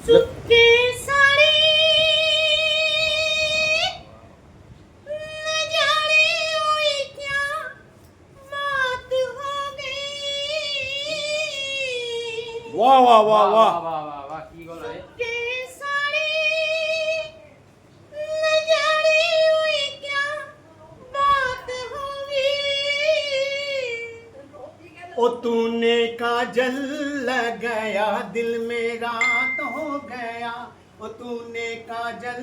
चुपके साड़ी न जाने हुई क्या बात हो गई। वाह वाह वाह वाह वाह কি গলা রে चुपके साड़ी न जाने हुई क्या बात हो गई। ओ तूने काजल लगाया दिल मेरा तो हो गया। ओ तूने काजल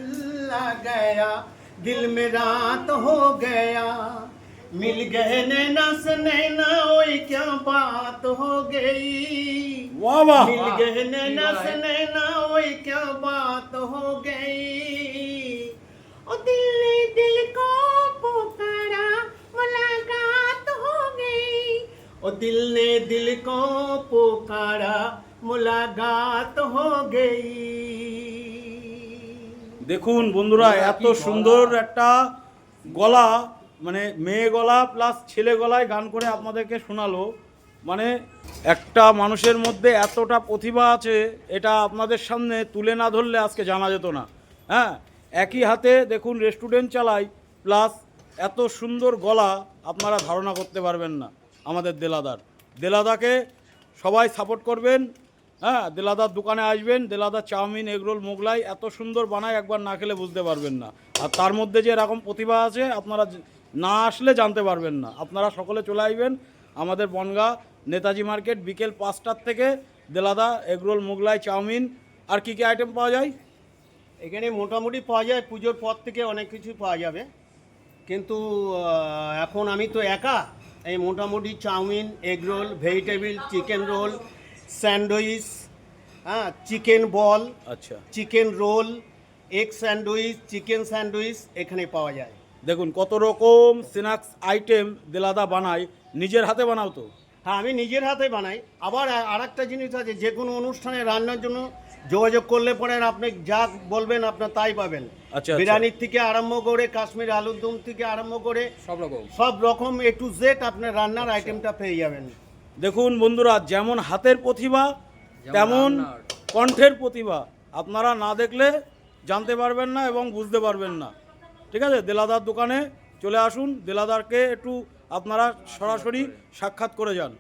लगाया दिल मेरा तो हो गया। मिल गए नैना से नैना ओए क्या बात हो गई। वाह वाह मिल गए नैना से नैना ओए क्या बात हो गई। ओ दिल ने दिल को पुकारा मुलाकात हो गई। ओ दिल ने दिल को पुकारा मुलाकात हो गई। দেখুন বন্ধুরা, এত সুন্দর একটা গলা, মানে মেয়ে গলা প্লাস ছেলে গলায় গান করে আপনাদেরকে শোনালো। মানে একটা মানুষের মধ্যে এতটা প্রতিভা আছে, এটা আপনাদের সামনে তুলে না ধরলে আজকে জানা যেত না। হ্যাঁ, একই হাতে দেখুন রেস্টুরেন্ট চালাই, প্লাস এত সুন্দর গলা আপনারা ধারণা করতে পারবেন না। আমাদের দেলাদাকে সবাই সাপোর্ট করবেন। হ্যাঁ, দেলাদার দোকানে আসবেন, দেলাদার চাউমিন এগরোল মোগলাই এত সুন্দর বানায়, একবার না খেলে বুঝতে পারবেন না। আর তার মধ্যে যে এরকম প্রতিভা আছে আপনারা না আসলে জানতে পারবেন না। আপনারা সকলে চলে আসবেন আমাদের বনগাঁ নেতাজি মার্কেট বিকেল 5টার থেকে। দেলাদা এগরোল মোগলাই চাউমিন আর কি আইটেম পাওয়া যায় এখানে মোটামুটি পাওয়া যায়, পুজোর পর থেকে অনেক কিছু পাওয়া যাবে, কিন্তু এখন আমি তো একা, এই মোটামুটি chowmein, egg roll, vegetable, chicken roll, sandwich, হ্যাঁ, চিকেন বল, আচ্ছা, chicken roll, egg sandwich, chicken sandwich এখানে পাওয়া যায়। দেখুন কত রকম স্ন্যাক্স আইটেম দেলাদা বানায়, নিজের হাতে বানাও তো? হ্যাঁ, আমি নিজের হাতে বানাই। আবার আর একটা জিনিস আছে, যে কোনো অনুষ্ঠানে রান্নার জন্য যোগাযোগ করলে পরে আপনি যা বলবেন আপনার তাই পাবেন। আচ্ছা, বিরিয়ানির থেকে আরম্ভ করে কাশ্মীর আলুর দম থেকে আরম্ভ করে সব রকম এ টু জেড আপনার রান্নার আইটেমটা পেয়ে যাবেন। দেখুন বন্ধুরা, যেমন হাতের প্রতিভা তেমন কণ্ঠের প্রতিভা। আপনারা না দেখলে জানতে পারবেন না এবং বুঝতে পারবেন না। ঠিক আছে, দেলাদার দোকানে চলে আসুন, দেলাদারকে একটু আপনারা সরাসরি সাক্ষাৎ করে যান।